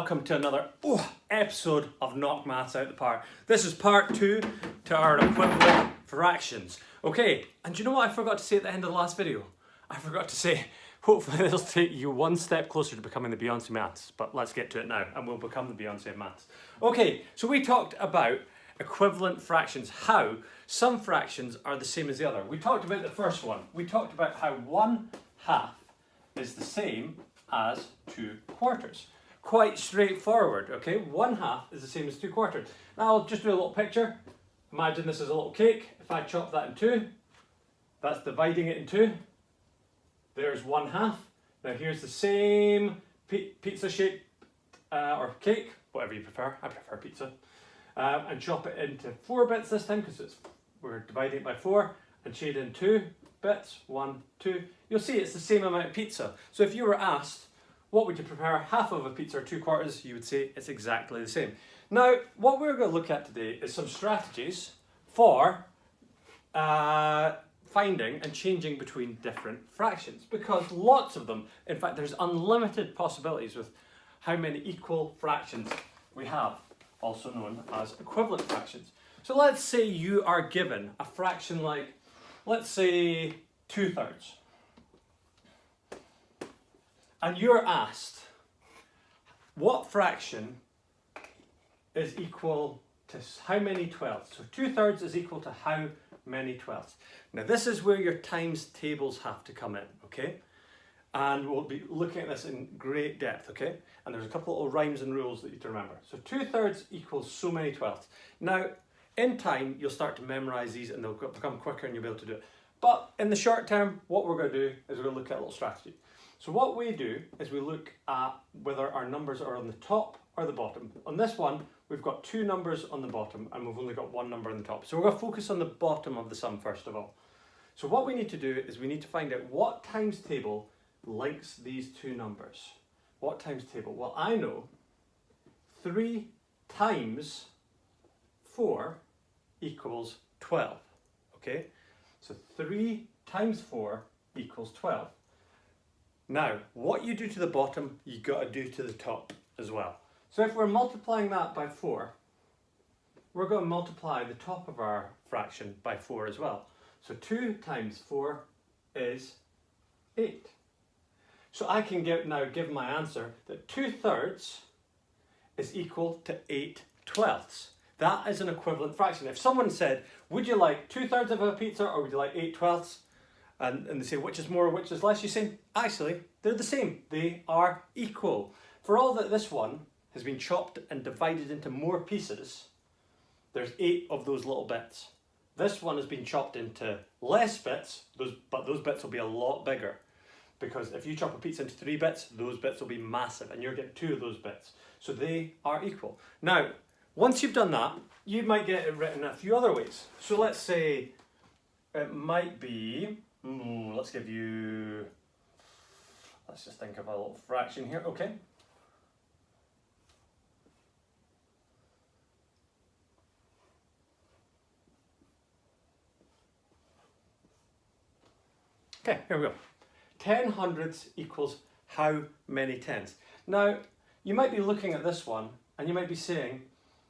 welcome to another episode of Knock Maths Out the Park. This is part 2 to our equivalent fractions. Okay, and do you know what I forgot to say at the end of the last video? I forgot to say, hopefully this will take you one step closer to becoming the Beyonce Maths, but let's get to it now and we'll become the Beyonce Maths. Okay, so we talked about equivalent fractions, how some fractions are the same as the other. We talked about the first one. We talked about how 1/2 is the same as 2/4. Quite straightforward, okay? 1/2 is the same as 2/4. Now I'll just do a little picture. Imagine this is a little cake. If I chop that in two, that's dividing it in two. There's 1/2. Now here's the same pizza shape or cake, whatever you prefer. I prefer pizza. And chop it into 4 bits this time because we're dividing it by 4 and shade in 2 bits. 1, 2. You'll see it's the same amount of pizza. So if you were asked, what would you prefer, half of a pizza or 2/4? You would say it's exactly the same. Now, what we're going to look at today is some strategies for finding and changing between different fractions, because lots of them, in fact, there's unlimited possibilities with how many equal fractions we have, also known as equivalent fractions. So let's say you are given a fraction like, let's say 2/3. And you're asked, what fraction is equal to how many 12ths? So 2/3 is equal to how many 12ths? Now this is where your times tables have to come in, okay? And we'll be looking at this in great depth, okay? And there's a couple of rhymes and rules that you have to remember. So 2/3 equals so many 12ths. Now, in time, you'll start to memorize these and they'll become quicker and you'll be able to do it. But in the short term, what we're going to do is we're going to look at a little strategy. So what we do is we look at whether our numbers are on the top or the bottom. On this one, we've got 2 numbers on the bottom and we've only got 1 number on the top. So we're going to focus on the bottom of the sum first of all. So what we need to do is we need to find out what times table links these 2 numbers. What times table? Well, I know 3 times 4 equals 12, okay? So 3 times 4 equals 12. Now, what you do to the bottom, you've got to do to the top as well. So if we're multiplying that by 4, we're going to multiply the top of our fraction by 4 as well. So 2 times 4 is 8. So I can now give my answer that 2/3 is equal to 8/12. That is an equivalent fraction. If someone said, would you like 2/3 of a pizza or would you like 8/12? And they say, which is more, which is less? You say, actually, they're the same. They are equal. For all that this one has been chopped and divided into more pieces, there's 8 of those little bits. This one has been chopped into less bits, but those bits will be a lot bigger. Because if you chop a pizza into 3 bits, those bits will be massive, and you're getting 2 of those bits. So they are equal. Now, once you've done that, you might get it written a few other ways. So let's say it might be, let's just think of a little fraction here, okay? Okay, here we go. 10 hundredths equals how many tens? Now, you might be looking at this one and you might be saying,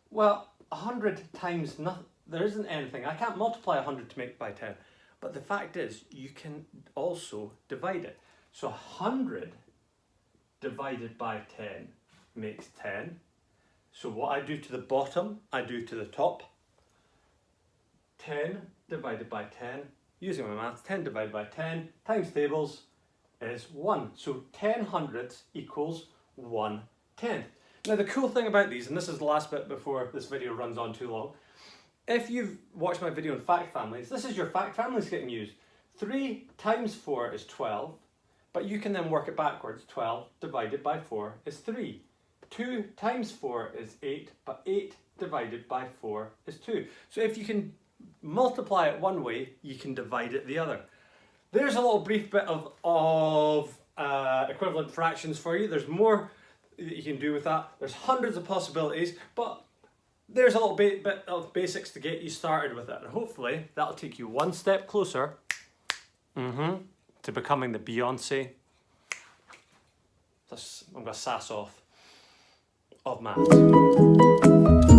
well, 100 times nothing, there isn't anything. I can't multiply 100 to make by 10. But the fact is, you can also divide it. So 100 divided by 10 makes 10. So what I do to the bottom, I do to the top. 10 divided by 10, using my maths, 10 divided by 10 times tables is 1. So 10 hundredths equals 1/10. Now the cool thing about these, and this is the last bit before this video runs on too long, if you've watched my video on fact families, this is your fact families getting used. 3 times 4 is 12, but you can then work it backwards. 12 divided by 4 is 3. 2 times 4 is 8, but 8 divided by 4 is 2. So if you can multiply it one way, you can divide it the other. There's a little brief bit of equivalent fractions for you. There's more that you can do with that. There's hundreds of possibilities, but there's a little bit of basics to get you started with it. And hopefully that'll take you one step closer to becoming the Beyonce. I'm going to sass off. of maths.